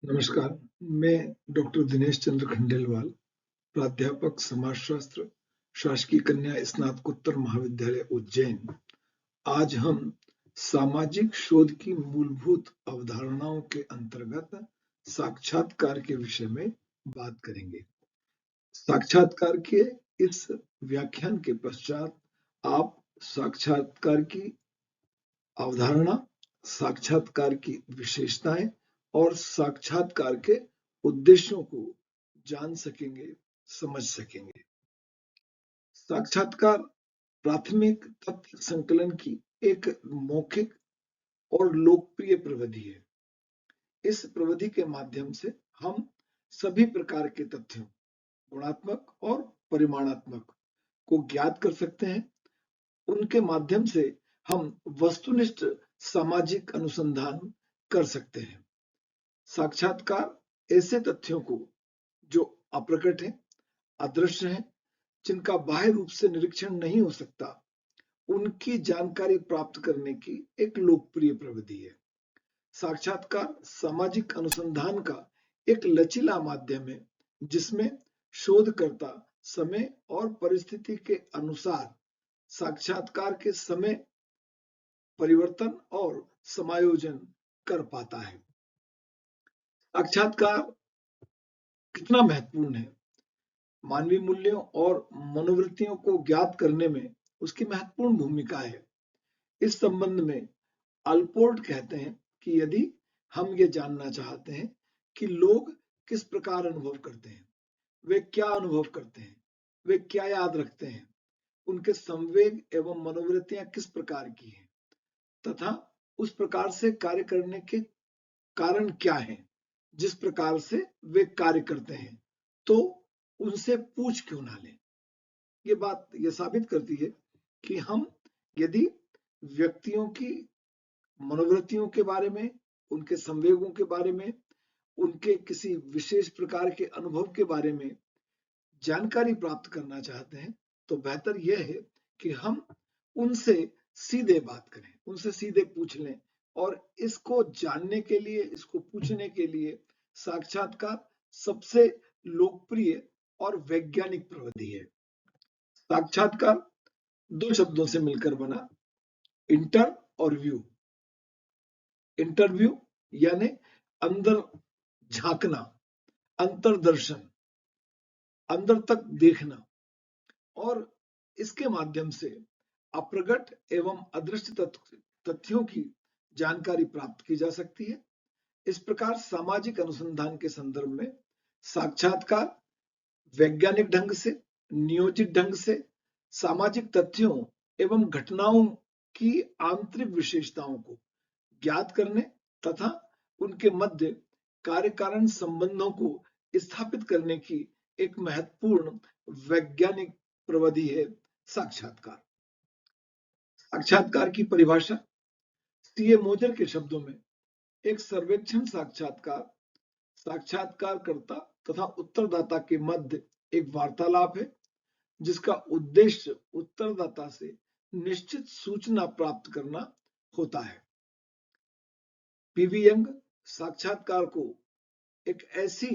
नमस्कार, मैं डॉक्टर दिनेश चंद्र खंडेलवाल, प्राध्यापक समाजशास्त्र, शासकीय कन्या स्नातकोत्तर महाविद्यालय उज्जैन। आज हम सामाजिक शोध की मूलभूत अवधारणाओं के अंतर्गत साक्षात्कार के विषय में बात करेंगे। साक्षात्कार के इस व्याख्यान के पश्चात आप साक्षात्कार की अवधारणा, साक्षात्कार की विशेषताएं और साक्षात्कार के उद्देश्यों को जान सकेंगे, समझ सकेंगे। साक्षात्कार प्राथमिक तथ्य संकलन की एक मौखिक और लोकप्रिय प्रविधि है। इस प्रविधि के माध्यम से हम सभी प्रकार के तथ्यों, गुणात्मक और परिमाणात्मक, को ज्ञात कर सकते हैं। उनके माध्यम से हम वस्तुनिष्ठ सामाजिक अनुसंधान कर सकते हैं। साक्षात्कार ऐसे तथ्यों को जो अप्रकट हैं, अदृश्य हैं, जिनका बाह्य रूप से निरीक्षण नहीं हो सकता, उनकी जानकारी प्राप्त करने की एक लोकप्रिय प्रविधि है। साक्षात्कार सामाजिक अनुसंधान का एक लचीला माध्यम है, जिसमें शोधकर्ता समय और परिस्थिति के अनुसार साक्षात्कार के समय परिवर्तन और समायोजन कर पाता है। साक्षात्कार कितना महत्वपूर्ण है? मानवीय मूल्यों और मनोवृत्तियों को ज्ञात करने में उसकी महत्वपूर्ण भूमिका है। इस संबंध में अल्पोर्ट कहते हैं कि यदि हम ये जानना चाहते हैं कि लोग किस प्रकार अनुभव करते हैं, वे क्या अनुभव करते हैं, वे क्या याद रखते हैं, उनके संवेग एवं मनोवृत्तियां किस प्रकार की हैं, तथा उस प्रकार से कार्य करने के कारण क्या है, जिस प्रकार से वे कार्य करते हैं, तो उनसे पूछ क्यों ना लें। ये बात ये साबित करती है कि हम यदि व्यक्तियों की मनोवृत्तियों के बारे में, उनके संवेगों के बारे में, उनके किसी विशेष प्रकार के अनुभव के बारे में जानकारी प्राप्त करना चाहते हैं, तो बेहतर यह है कि हम उनसे सीधे बात करें, उनसे सीधे पूछ लें। और इसको जानने के लिए, इसको पूछने के लिए साक्षात्कार सबसे लोकप्रिय और वैज्ञानिक प्रविधि है। साक्षात्कार दो शब्दों से मिलकर बना, इंटर और व्यू। इंटरव्यू यानी अंदर झांकना, अंतर्दर्शन, अंदर तक देखना, और इसके माध्यम से अप्रगट एवं अदृश्य तथ्यों की जानकारी प्राप्त की जा सकती है। इस प्रकार सामाजिक अनुसंधान के संदर्भ में साक्षात्कार वैज्ञानिक ढंग से, नियोजित ढंग से सामाजिक तथ्यों एवं घटनाओं की आंतरिक विशेषताओं को ज्ञात करने तथा उनके मध्य कार्य कारण संबंधों को स्थापित करने की एक महत्वपूर्ण वैज्ञानिक प्रविधि है साक्षात्कार। साक्षात्कार की परिभाषा सीए मोजर के शब्दों में एक सर्वेक्षण साक्षात्कार साक्षात्कारकर्ता तथा उत्तरदाता के मध्य एक वार्तालाप है, जिसका उद्देश्य उत्तरदाता से निश्चित सूचना प्राप्त करना होता है। पीवी यंग साक्षात्कार को एक ऐसी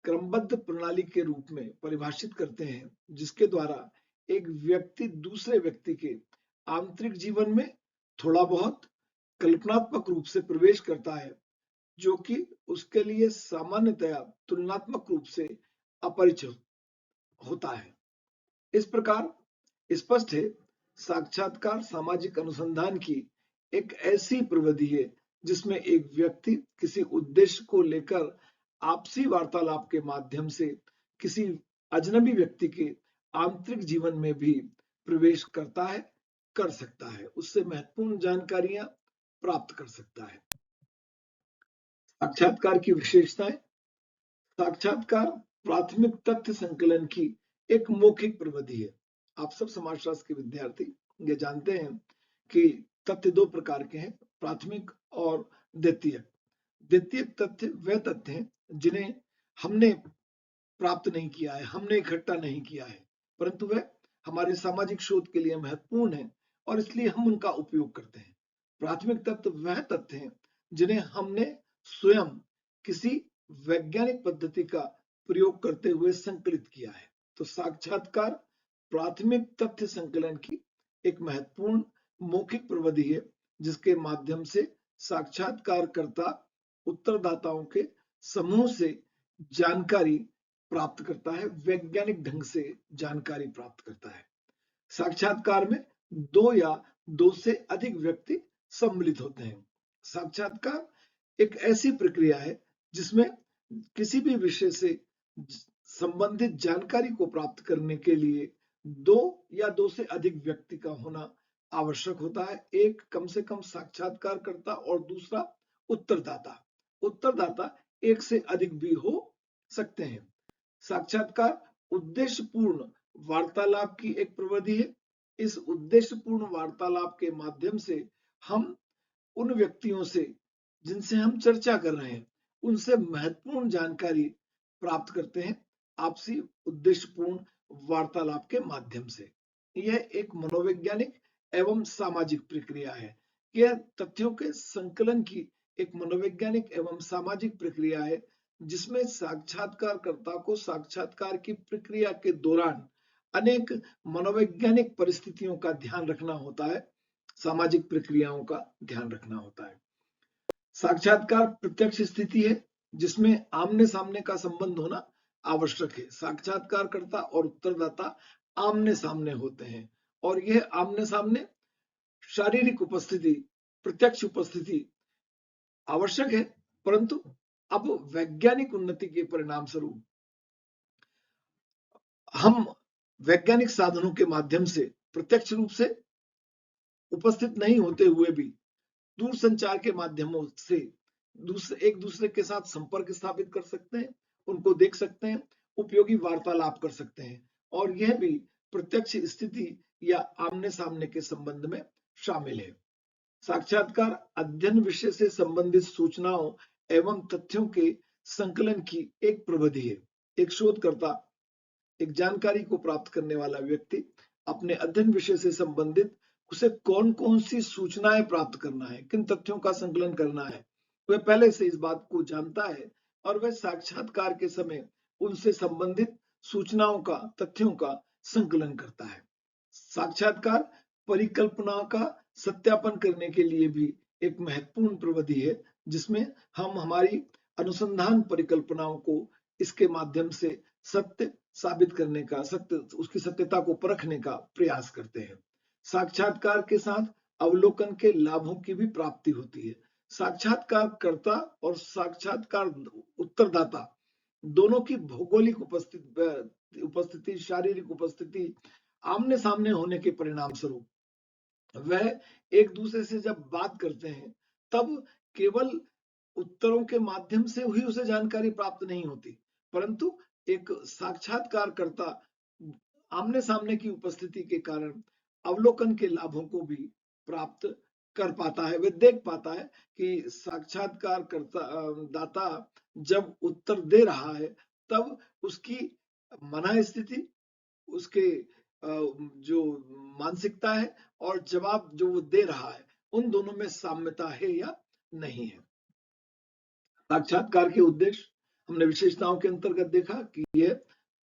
क्रमबद्ध प्रणाली के रूप में परिभाषित करते हैं जिसके द्वारा एक व्यक्ति दूसरे व्यक्ति के आंतरिक जीवन में थोड़ा बहुत कल्पनात्मक रूप से प्रवेश करता है, जो कि उसके लिए सामान्यतया तुलनात्मक रूप से अपरिचित होता है। इस प्रकार स्पष्ट है, साक्षात्कार सामाजिक अनुसंधान की एक ऐसी प्रविधि है जिसमें एक व्यक्ति किसी उद्देश्य को लेकर आपसी वार्तालाप के माध्यम से किसी अजनबी व्यक्ति के आंतरिक जीवन में भी प्रवेश करता है, कर सकता है, उससे महत्वपूर्ण जानकारियां प्राप्त कर सकता है। साक्षात्कार की विशेषताएं। साक्षात्कार प्राथमिक तथ्य संकलन की एक मौखिक प्रविधि है। आप सब समाजशास्त्र के विद्यार्थी ये जानते हैं कि तथ्य दो प्रकार के हैं, प्राथमिक और द्वितीयक। द्वितीयक तथ्य वह तथ्य हैं जिन्हें हमने प्राप्त नहीं किया है, हमने इकट्ठा नहीं किया है, परंतु वह हमारे सामाजिक शोध के लिए महत्वपूर्ण है और इसलिए हम उनका उपयोग करते हैं। प्राथमिक तथ्य वह तथ्य हैं जिन्हें हमने स्वयं किसी वैज्ञानिक पद्धति का प्रयोग करते हुए संकलित किया है। तो साक्षात्कार प्राथमिक तथ्य संकलन की एक महत्वपूर्ण मौखिक प्रविधि है, जिसके माध्यम से साक्षात्कारकर्ता उत्तरदाताओं के समूह से जानकारी प्राप्त करता है, वैज्ञानिक ढंग से जानकारी प्राप्त करता है। साक्षात्कार में दो या दो से अधिक व्यक्ति सम्मिलित होते हैं। साक्षात्कार एक ऐसी प्रक्रिया है जिसमें किसी भी विषय से संबंधित जानकारी को प्राप्त करने के लिए दो या दो से अधिक व्यक्ति का होना आवश्यक होता है। एक कम से कम साक्षात्कारकर्ता और दूसरा उत्तरदाता। उत्तरदाता एक से अधिक भी हो सकते हैं। साक्षात्कार उद्देश्यपूर्ण वार्तालाप की एक प्रविधि है। इस उद्देश्यपूर्ण वार्तालाप के माध्यम से हम उन व्यक्तियों से जिनसे हम चर्चा कर रहे हैं उनसे महत्वपूर्ण जानकारी प्राप्त करते हैं आपसी उद्देश्यपूर्ण वार्तालाप के माध्यम से। यह एक मनोवैज्ञानिक एवं सामाजिक प्रक्रिया है। यह तथ्यों के संकलन की एक मनोवैज्ञानिक एवं सामाजिक प्रक्रिया है, जिसमें साक्षात्कारकर्ता को साक्षात्कार की प्रक्रिया के दौरान अनेक मनोवैज्ञानिक परिस्थितियों का ध्यान रखना होता है, सामाजिक प्रक्रियाओं का ध्यान रखना होता है। साक्षात्कार प्रत्यक्ष स्थिति है, जिसमें आमने सामने का संबंध होना आवश्यक है। साक्षात्कारकर्ता और उत्तरदाता आमने सामने होते हैं और यह आमने सामने शारीरिक उपस्थिति, प्रत्यक्ष उपस्थिति आवश्यक है, परंतु अब वैज्ञानिक उन्नति के परिणाम स्वरूप हम वैज्ञानिक साधनों के माध्यम से प्रत्यक्ष रूप से उपस्थित नहीं होते हुए भी दूर संचार के माध्यमों से एक दूसरे के साथ संपर्क स्थापित कर सकते हैं, उनको देख सकते हैं, उपयोगी वार्तालाप कर सकते हैं, और यह भी प्रत्यक्ष स्थिति या आमने सामने के संबंध में शामिल है। साक्षात्कार अध्ययन विषय से संबंधित सूचनाओं एवं तथ्यों के संकलन की एक प्रविधि है। एक शोधकर्ता, एक जानकारी को प्राप्त करने वाला व्यक्ति अपने अध्ययन विषय से संबंधित उसे कौन कौन सी सूचनाएं प्राप्त करना है, किन तथ्यों का संकलन करना है, वह पहले से इस बात को जानता है और वह साक्षात्कार के समय उनसे संबंधित सूचनाओं का, तथ्यों का संकलन करता है। साक्षात्कार परिकल्पना का सत्यापन करने के लिए भी एक महत्वपूर्ण प्रविधि है, जिसमें हम हमारी अनुसंधान परिकल्पनाओं को इसके माध्यम से सत्य साबित करने का, उसकी सत्यता को परखने का प्रयास करते हैं। साक्षात्कार के साथ अवलोकन के लाभों की भी प्राप्ति होती है। साक्षात्कारकर्ता और साक्षात्कार उत्तरदाता दोनों की भौगोलिक उपस्थिति, शारीरिक उपस्थिति आमने सामने होने के परिणाम स्वरूप वह एक दूसरे से जब बात करते हैं तब केवल उत्तरों के माध्यम से ही उसे जानकारी प्राप्त नहीं होती, परंतु एक साक्षात्कारकर्ता आमने सामने की उपस्थिति के कारण अवलोकन के लाभों को भी प्राप्त कर पाता है। वह देख पाता है कि साक्षात्कारकर्ता दाता जब उत्तर दे रहा है तब उसकी मन स्थिति, उसके जो मानसिकता है और जवाब जो वो दे रहा है, उन दोनों में साम्यता है या नहीं है। साक्षात्कार के उद्देश्य हमने विशेषताओं के अंतर्गत देखा कि यह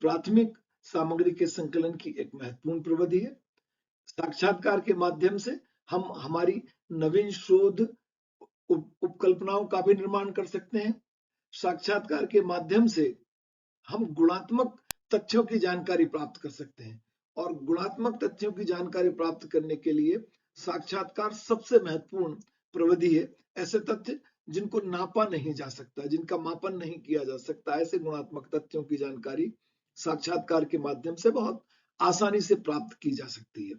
प्राथमिक सामग्री के संकलन की एक महत्वपूर्ण प्रविधि है। साक्षात्कार के माध्यम से हम हमारी नवीन शोध उपकल्पनाओं का भी निर्माण कर सकते हैं। साक्षात्कार के माध्यम से हम गुणात्मक तथ्यों की जानकारी प्राप्त कर सकते हैं और गुणात्मक तथ्यों की जानकारी प्राप्त करने के लिए साक्षात्कार सबसे महत्वपूर्ण प्रविधि है। ऐसे तथ्य जिनको नापा नहीं जा सकता, जिनका मापन नहीं किया जा सकता, ऐसे गुणात्मक तथ्यों की जानकारी साक्षात्कार के माध्यम से बहुत आसानी से प्राप्त की जा सकती है।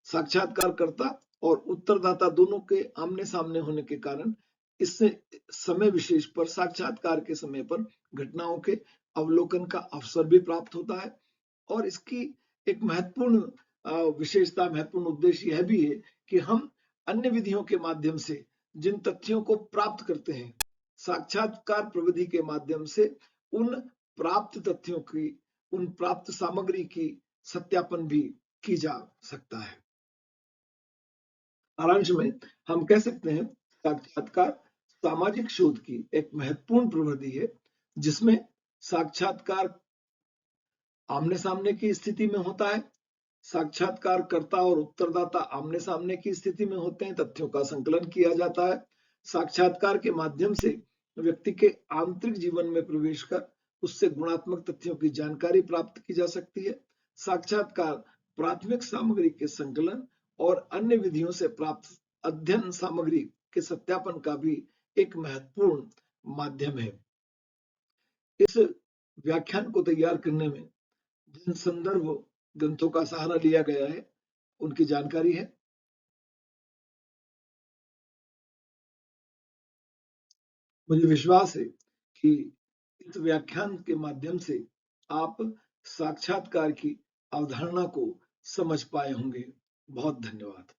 साक्षात्कारकर्ता और उत्तरदाता दोनों के आमने सामने होने के कारण इससे समय विशेष पर, साक्षात्कार के समय पर घटनाओं के अवलोकन का अवसर भी प्राप्त होता है। और इसकी एक महत्वपूर्ण विशेषता, महत्वपूर्ण उद्देश्य यह भी है कि हम अन्य विधियों के माध्यम से जिन तथ्यों को प्राप्त करते हैं, साक्षात्कार प्रविधि के माध्यम से उन प्राप्त तथ्यों की, उन प्राप्त सामग्री की सत्यापन भी की जा सकता है। सारांश में हम कह सकते हैं साक्षात्कार सामाजिक शोध की एक महत्वपूर्ण प्रवृत्ति है, जिसमें साक्षात्कार आमने सामने की स्थिति में होता है। साक्षात्कारकर्ता और उत्तरदाता आमने सामने की स्थिति में होते हैं, तथ्यों का संकलन किया जाता है। साक्षात्कार के माध्यम से व्यक्ति के आंतरिक जीवन में प्रवेश कर उससे गुणात्मक तथ्यों की जानकारी प्राप्त की जा सकती है। साक्षात्कार प्राथमिक सामग्री के संकलन और अन्य विधियों से प्राप्त अध्ययन सामग्री के सत्यापन का भी एक महत्वपूर्ण माध्यम है। इस व्याख्यान को तैयार करने में जिन संदर्भ ग्रंथों का सहारा लिया गया है, उनकी जानकारी है। मुझे विश्वास है कि इस व्याख्यान के माध्यम से आप साक्षात्कार की अवधारणा को समझ पाए होंगे। बहुत धन्यवाद।